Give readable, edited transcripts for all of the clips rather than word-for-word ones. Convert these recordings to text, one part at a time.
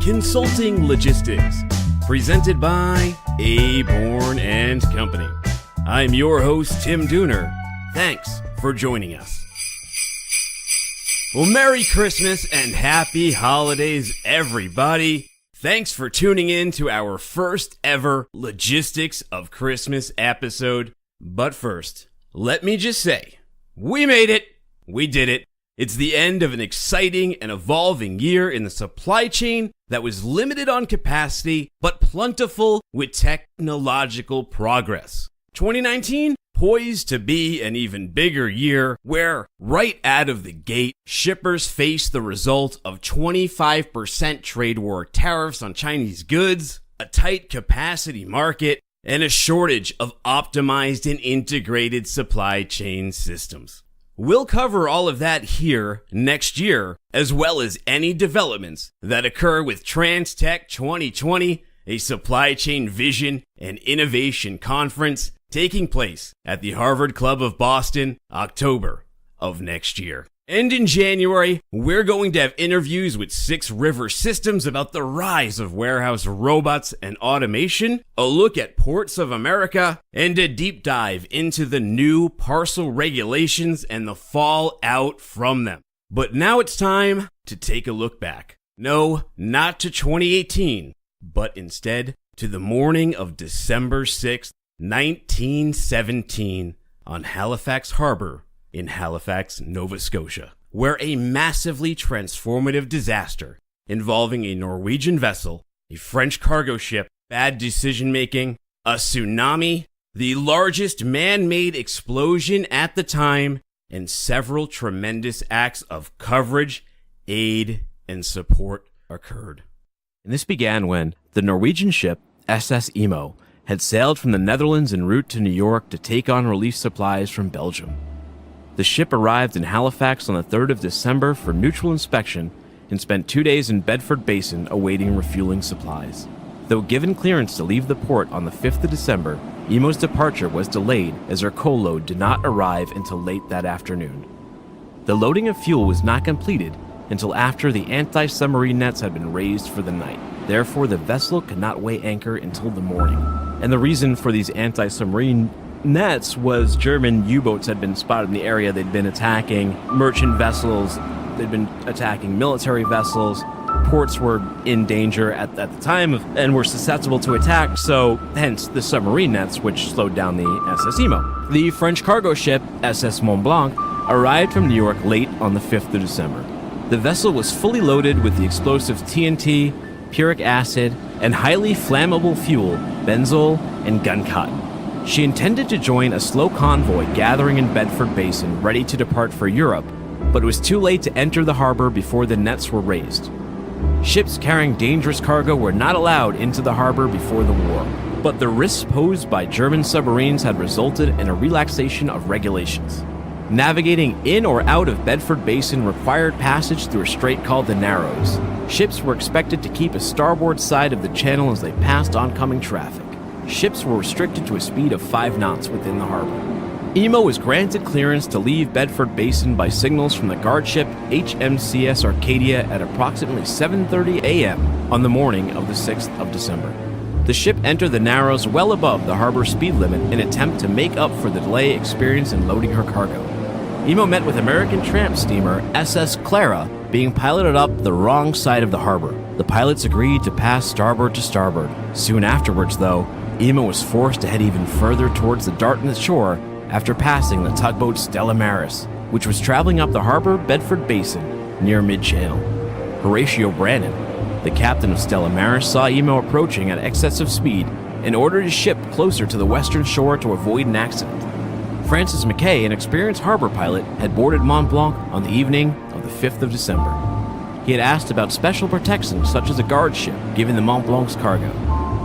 Consulting Logistics, presented by Aborn and Company. I'm your host, Tim Dooner. Thanks for joining us. Well, Merry Christmas and Happy Holidays, everybody. Thanks for tuning in to our first ever Logistics of Christmas episode. But first, let me just say, we made it. We did it. It's the end of an exciting and evolving year in the supply chain that was limited on capacity, but plentiful with technological progress. 2019, poised to be an even bigger year where, right out of the gate, shippers face the result of 25% trade war tariffs on Chinese goods, a tight capacity market, and a shortage of optimized and integrated supply chain systems. We'll cover all of that here next year, as well as any developments that occur with TransTech 2020, a supply chain vision and innovation conference taking place at the Harvard Club of Boston, October of next year. And in January, we're going to have interviews with 6 River Systems about the rise of warehouse robots and automation, a look at Ports of America, and a deep dive into the new parcel regulations and the fallout from them. But now it's time to take a look back. No, not to 2018, but instead to the morning of December 6th, 1917, on Halifax Harbor in Halifax, Nova Scotia, where a massively transformative disaster involving a Norwegian vessel, a French cargo ship, bad decision-making, a tsunami, the largest man-made explosion at the time, and several tremendous acts of coverage, aid, and support occurred. And this began when the Norwegian ship SS Imo had sailed from the Netherlands en route to New York to take on relief supplies from Belgium. The ship arrived in Halifax on the 3rd of December for neutral inspection and spent 2 days in Bedford Basin awaiting refueling supplies. Though given clearance to leave the port on the 5th of December, Imo's departure was delayed as her coal load did not arrive until late that afternoon. The loading of fuel was not completed until after the anti-submarine nets had been raised for the night. Therefore, the vessel could not weigh anchor until the morning. And the reason for these anti-submarine nets was German U-boats had been spotted in the area. They'd been attacking merchant vessels. They'd been attacking military vessels. Ports were in danger at the time and were susceptible to attack, so hence the submarine nets, which slowed down the SS Imo. The French cargo ship SS Mont Blanc arrived from New York late on the 5th of December. The vessel was fully loaded with the explosive TNT, puric acid, and highly flammable fuel, benzol, and gun cotton. She intended to join a slow convoy gathering in Bedford Basin ready to depart for Europe, but it was too late to enter the harbor before the nets were raised. Ships carrying dangerous cargo were not allowed into the harbor before the war, but the risks posed by German submarines had resulted in a relaxation of regulations. Navigating in or out of Bedford Basin required passage through a strait called the Narrows. Ships were expected to keep a starboard side of the channel as they passed oncoming traffic. Ships were restricted to a speed of 5 knots within the harbor. Imo was granted clearance to leave Bedford Basin by signals from the guard ship HMCS Arcadia at approximately 7:30 a.m. on the morning of the 6th of December. The ship entered the Narrows well above the harbor speed limit in an attempt to make up for the delay experienced in loading her cargo. Imo met with American tramp steamer SS Clara being piloted up the wrong side of the harbor. The pilots agreed to pass starboard to starboard. Soon afterwards, though, Imo was forced to head even further towards the Dartmouth shore after passing the tugboat Stella Maris, which was traveling up the harbor Bedford Basin near mid-channel. Horatio Brannan, the captain of Stella Maris, saw Imo approaching at excessive speed and ordered his ship closer to the western shore to avoid an accident. Francis Mackay, an experienced harbor pilot, had boarded Mont Blanc on the evening of the 5th of December. He had asked about special protections such as a guard ship given the Mont Blanc's cargo,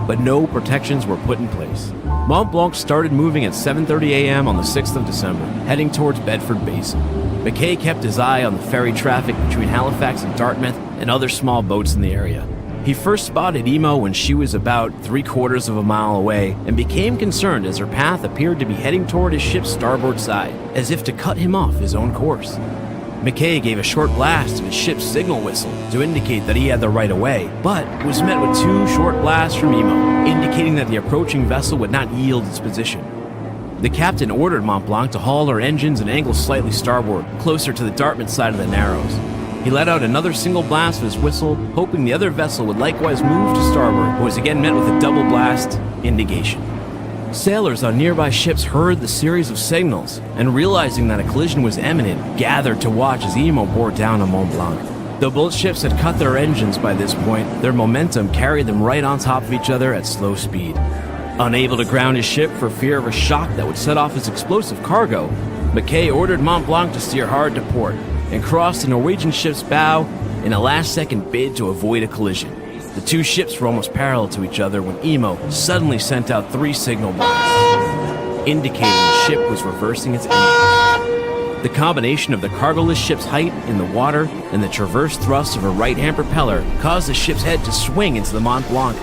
but no protections were put in place. Mont Blanc started moving at 7:30 a.m. on the 6th of December, heading towards Bedford Basin. Mackay kept his eye on the ferry traffic between Halifax and Dartmouth and other small boats in the area. He first spotted Imo when she was about 3/4 of a mile away and became concerned as her path appeared to be heading toward his ship's starboard side, as if to cut him off his own course. McKay gave a short blast of his ship's signal whistle to indicate that he had the right of way, but was met with 2 short blasts from Emo, indicating that the approaching vessel would not yield its position. The captain ordered Mont Blanc to haul her engines and angle slightly starboard, closer to the Dartmouth side of the Narrows. He let out another single blast of his whistle, hoping the other vessel would likewise move to starboard, but was again met with a double blast in negation. Sailors on nearby ships heard the series of signals, and realizing that a collision was imminent, gathered to watch as Emo bore down on Mont Blanc. Though both ships had cut their engines by this point, their momentum carried them right on top of each other at slow speed. Unable to ground his ship for fear of a shock that would set off his explosive cargo, McKay ordered Mont Blanc to steer hard to port and cross the Norwegian ship's bow in a last-second bid to avoid a collision. The 2 ships were almost parallel to each other when Emo suddenly sent out 3 signal blasts, indicating the ship was reversing its engines. The combination of the cargoless ship's height in the water and the transverse thrust of her right-hand propeller caused the ship's head to swing into the Mont Blanc.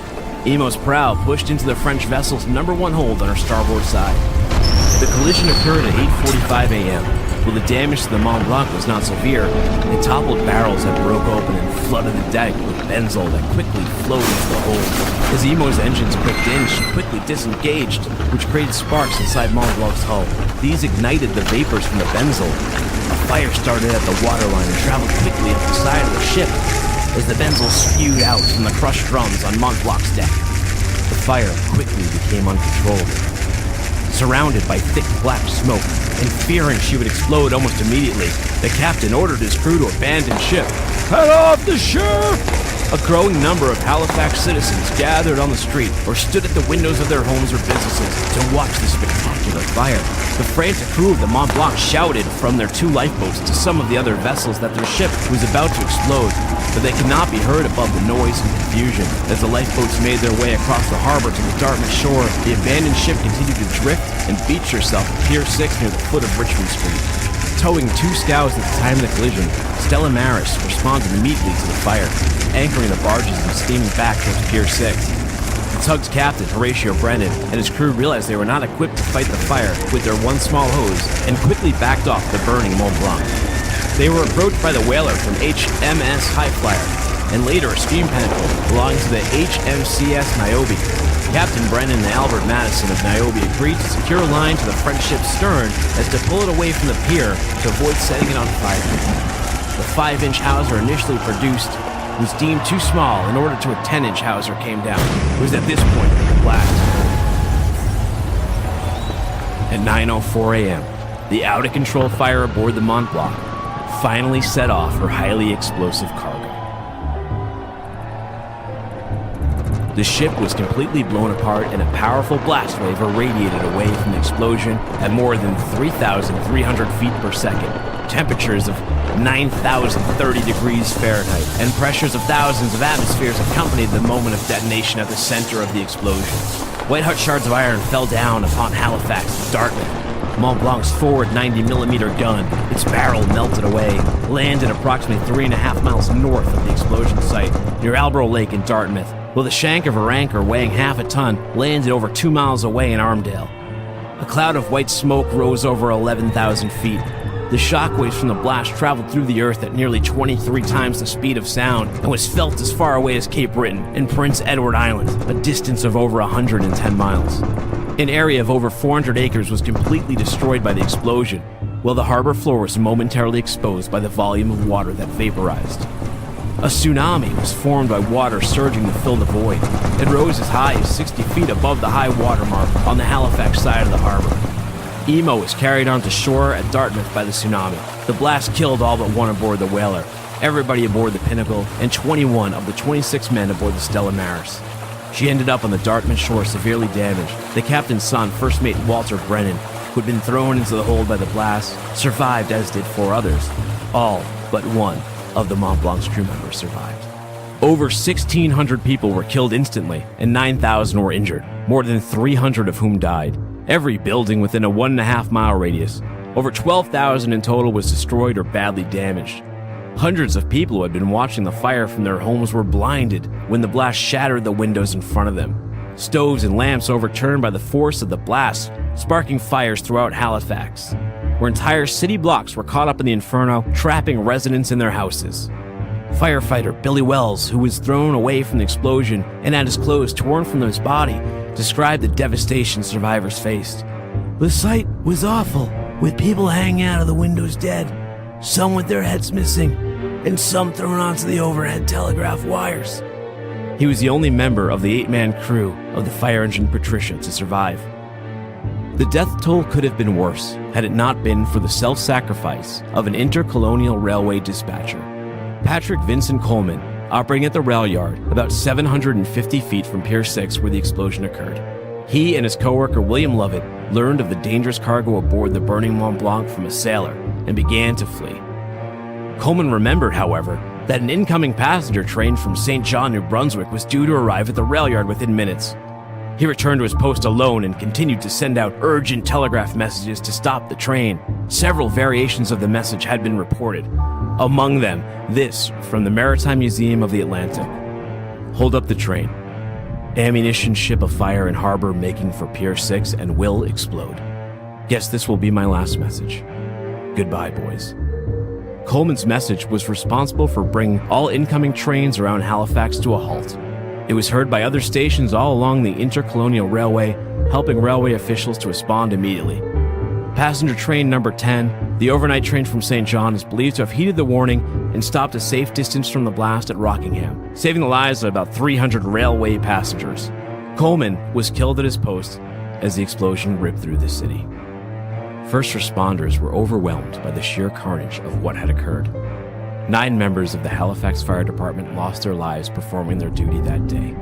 Emo's prow pushed into the French vessel's #1 hold on her starboard side. The collision occurred at 8:45 a.m. While the damage to the Mont Blanc was not severe, the toppled barrels had broke open and flooded the deck with benzol that quickly flowed into the hold. As Emo's engines clicked in, she quickly disengaged, which created sparks inside Mont Blanc's hull. These ignited the vapors from the benzol. A fire started at the waterline and traveled quickly up the side of the ship as the benzol spewed out from the crushed drums on Mont Blanc's deck. The fire quickly became uncontrollable. Surrounded by thick black smoke, and fearing she would explode almost immediately, the captain ordered his crew to abandon ship. "Head off the ship!" A growing number of Halifax citizens gathered on the street or stood at the windows of their homes or businesses to watch the spectacular fire. The frantic crew of the Mont Blanc shouted from their 2 lifeboats to some of the other vessels that their ship was about to explode, but they could not be heard above the noise and confusion. As the lifeboats made their way across the harbor to the Dartmouth shore, the abandoned ship continued to drift and beach herself at Pier 6 near the foot of Richmond Street. Towing 2 scows at the time of the collision, Stella Maris responded immediately to the fire, anchoring the barges and steaming back towards Pier 6. The tug's captain, Horatio Brennan, and his crew realized they were not equipped to fight the fire with their 1 small hose and quickly backed off the burning Mont Blanc. They were approached by the whaler from HMS Highflyer and later a steam pinnacle belonging to the HMCS Niobe. Captain Brennan and Albert Madison of Niobe agreed to secure a line to the French ship's stern as to pull it away from the pier to avoid setting it on fire. The 5-inch hawser initially produced was deemed too small in order to a 10-inch hawser came down. It was at this point that the blast. At 9:04 a.m., the out-of-control fire aboard the Mont Blanc finally set off her highly explosive cargo. The ship was completely blown apart and a powerful blast wave irradiated away from the explosion at more than 3,300 feet per second. Temperatures of 9,030 degrees Fahrenheit and pressures of thousands of atmospheres accompanied the moment of detonation at the center of the explosion. White-hot shards of iron fell down upon Halifax and Dartmouth. Mont Blanc's forward 90mm gun, its barrel melted away, landed approximately 3.5 miles north of the explosion site near Albro Lake in Dartmouth, while the shank of her anchor weighing half a ton landed over 2 miles away in Armdale. A cloud of white smoke rose over 11,000 feet. The shockwaves from the blast traveled through the earth at nearly 23 times the speed of sound and was felt as far away as Cape Breton and Prince Edward Island, a distance of over 110 miles. An area of over 400 acres was completely destroyed by the explosion, while the harbor floor was momentarily exposed by the volume of water that vaporized. A tsunami was formed by water surging to fill the void. It rose as high as 60 feet above the high water mark on the Halifax side of the harbor. Emo was carried onto shore at Dartmouth by the tsunami. The blast killed all but 1 aboard the whaler, everybody aboard the Pinnacle, and 21 of the 26 men aboard the Stella Maris. She ended up on the Dartmouth shore severely damaged. The captain's son, first mate Walter Brennan, who had been thrown into the hold by the blast, survived, as did 4 others. All but 1 of the Mont Blanc's crew members survived. Over 1,600 people were killed instantly, and 9,000 were injured, more than 300 of whom died. Every building within a 1.5 mile radius, over 12,000 in total, was destroyed or badly damaged. Hundreds of people who had been watching the fire from their homes were blinded when the blast shattered the windows in front of them. Stoves and lamps overturned by the force of the blast, sparking fires throughout Halifax. where entire city blocks were caught up in the inferno, trapping residents in their houses. Firefighter Billy Wells, who was thrown away from the explosion and had his clothes torn from his body, described the devastation survivors faced. "The sight was awful, with people hanging out of the windows dead, some with their heads missing, and some thrown onto the overhead telegraph wires." He was the only member of the 8-man crew of the fire engine Patricia to survive. The death toll could have been worse had it not been for the self-sacrifice of an intercolonial railway dispatcher, Patrick Vincent Coleman, operating at the rail yard about 750 feet from Pier 6 where the explosion occurred. He and his co-worker William Lovett learned of the dangerous cargo aboard the burning Mont Blanc from a sailor and began to flee. Coleman remembered, however, that an incoming passenger train from St. John, New Brunswick was due to arrive at the rail yard within minutes. He returned to his post alone and continued to send out urgent telegraph messages to stop the train. Several variations of the message had been reported. Among them, this from the Maritime Museum of the Atlantic. "Hold up the train. Ammunition ship afire in harbor making for Pier 6 and will explode. Guess this will be my last message. Goodbye, boys." Coleman's message was responsible for bringing all incoming trains around Halifax to a halt. It was heard by other stations all along the Intercolonial Railway, helping railway officials to respond immediately. Passenger train number 10, the overnight train from St. John, is believed to have heeded the warning and stopped a safe distance from the blast at Rockingham, saving the lives of about 300 railway passengers. Coleman was killed at his post as the explosion ripped through the city. First responders were overwhelmed by the sheer carnage of what had occurred. 9 members of the Halifax Fire Department lost their lives performing their duty that day.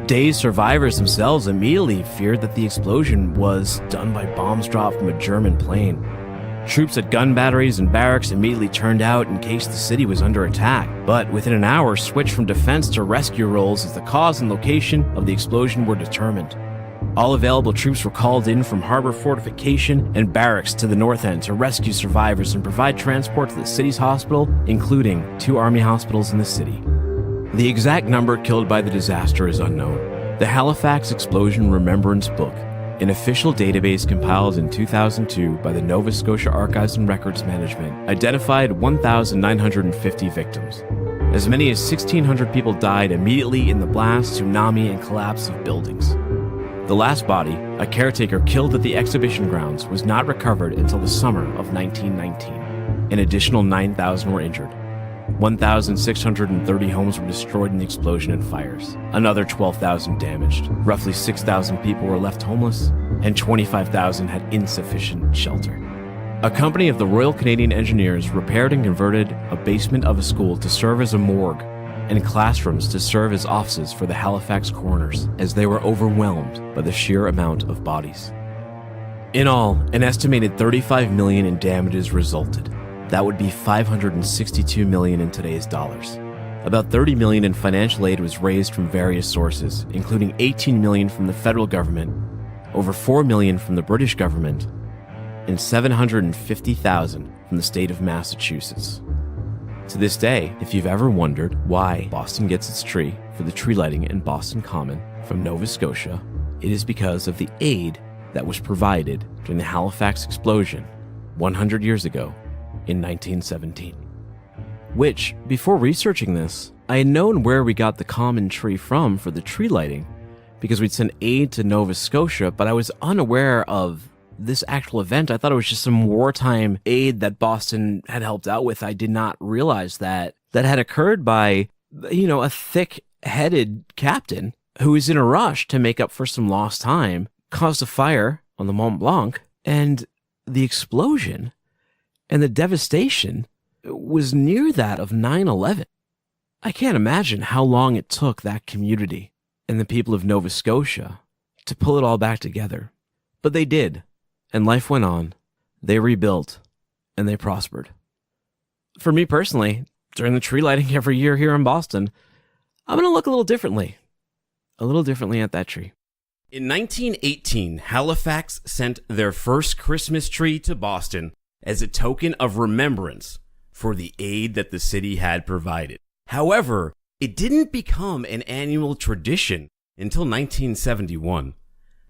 Dazed survivors themselves immediately feared that the explosion was done by bombs dropped from a German plane. Troops at gun batteries and barracks immediately turned out in case the city was under attack, but within an hour switched from defense to rescue roles as the cause and location of the explosion were determined. All available troops were called in from harbor fortification and barracks to the north end to rescue survivors and provide transport to the city's hospital, including 2 army hospitals in the city. The exact number killed by the disaster is unknown. The Halifax Explosion Remembrance Book, an official database compiled in 2002 by the Nova Scotia Archives and Records Management, identified 1,950 victims. As many as 1,600 people died immediately in the blast, tsunami, and collapse of buildings. The last body, a caretaker killed at the exhibition grounds, was not recovered until the summer of 1919. An additional 9,000 were injured. 1,630 homes were destroyed in the explosion and fires. Another 12,000 damaged. Roughly 6,000 people were left homeless, and 25,000 had insufficient shelter. A company of the Royal Canadian Engineers repaired and converted a basement of a school to serve as a morgue, and classrooms to serve as offices for the Halifax coroners, as they were overwhelmed by the sheer amount of bodies. In all, an estimated $35 million in damages resulted. That would be $562 million in today's dollars. About $30 million in financial aid was raised from various sources, including $18 million from the federal government, over $4 million from the British government, and $750,000 from the state of Massachusetts. To this day, if you've ever wondered why Boston gets its tree for the tree lighting in Boston Common from Nova Scotia, it is because of the aid that was provided during the Halifax Explosion 100 years ago in 1917. Which, before researching this, I had known where we got the common tree from for the tree lighting, because we'd sent aid to Nova Scotia, but I was unaware of this actual event. I thought it was just some wartime aid that Boston had helped out with. I did not realize that had occurred by, a thick-headed captain who was in a rush to make up for some lost time, caused a fire on the Mont Blanc, and the explosion and the devastation was near that of 9/11. I can't imagine how long it took that community and the people of Nova Scotia to pull it all back together. But they did. And life went on, they rebuilt, and they prospered. For me personally, during the tree lighting every year here in Boston, I'm going to look a little differently at that tree. In 1918, Halifax sent their first Christmas tree to Boston as a token of remembrance for the aid that the city had provided. However, it didn't become an annual tradition until 1971.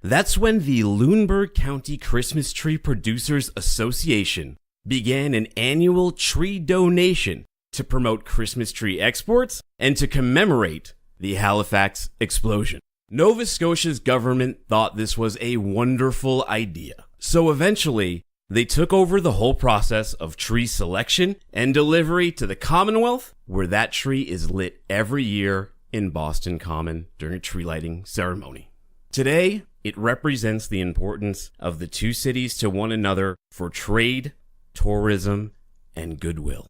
That's when the Lunenburg County Christmas Tree Producers Association began an annual tree donation to promote Christmas tree exports and to commemorate the Halifax Explosion. Nova Scotia's government thought this was a wonderful idea, so eventually they took over the whole process of tree selection and delivery to the Commonwealth, where that tree is lit every year in Boston Common during a tree lighting ceremony. Today, it represents the importance of the two cities to one another for trade, tourism, and goodwill.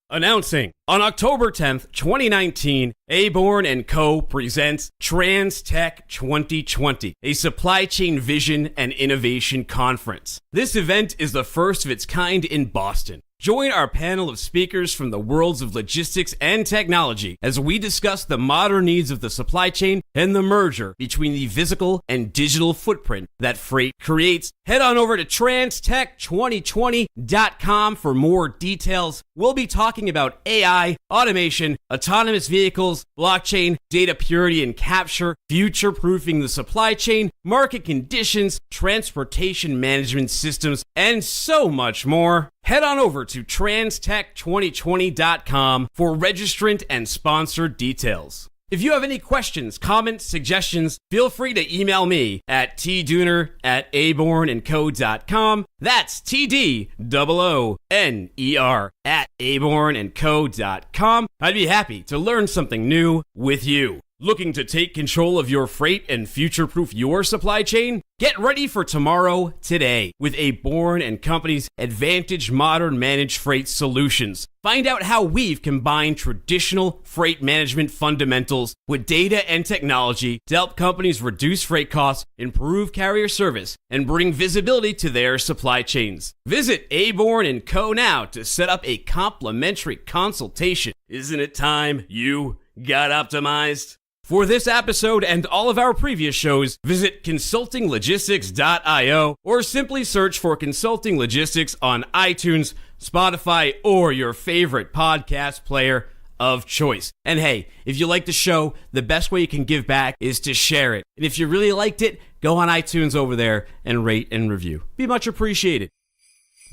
Announcing on October 10th, 2019, Aborn and Co. presents TransTech 2020, a supply chain vision and innovation conference. This event is the first of its kind in Boston. Join our panel of speakers from the worlds of logistics and technology as we discuss the modern needs of the supply chain and the merger between the physical and digital footprint that freight creates. Head on over to transtech2020.com for more details. We'll be talking about AI, automation, autonomous vehicles, blockchain, data purity and capture, future-proofing the supply chain, market conditions, transportation management systems, and so much more. Head on over to transtech2020.com for registrant and sponsor details. If you have any questions, comments, suggestions, feel free to email me at tdooner@abornandco.com. That's TDOONER@abornandco.com. I'd be happy to learn something new with you. Looking to take control of your freight and future-proof your supply chain? Get ready for tomorrow today with Aborn and Company's Advantage Modern Managed Freight Solutions. Find out how we've combined traditional freight management fundamentals with data and technology to help companies reduce freight costs, improve carrier service, and bring visibility to their supply chains. Visit Aborn and Co. now to set up a complimentary consultation. Isn't it time you got optimized? For this episode and all of our previous shows, visit consultinglogistics.io or simply search for Consulting Logistics on iTunes, Spotify, or your favorite podcast player of choice. And hey, if you like the show, the best way you can give back is to share it. And if you really liked it, go on iTunes over there and rate and review. Be much appreciated.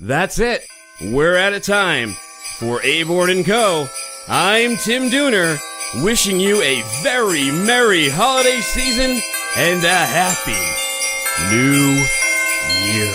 That's it. We're out of time. For Aborn & Co., I'm Tim Dooner, wishing you a very merry holiday season and a happy new year.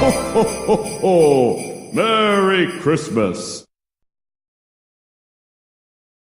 Ho, ho, ho, ho! Merry Christmas!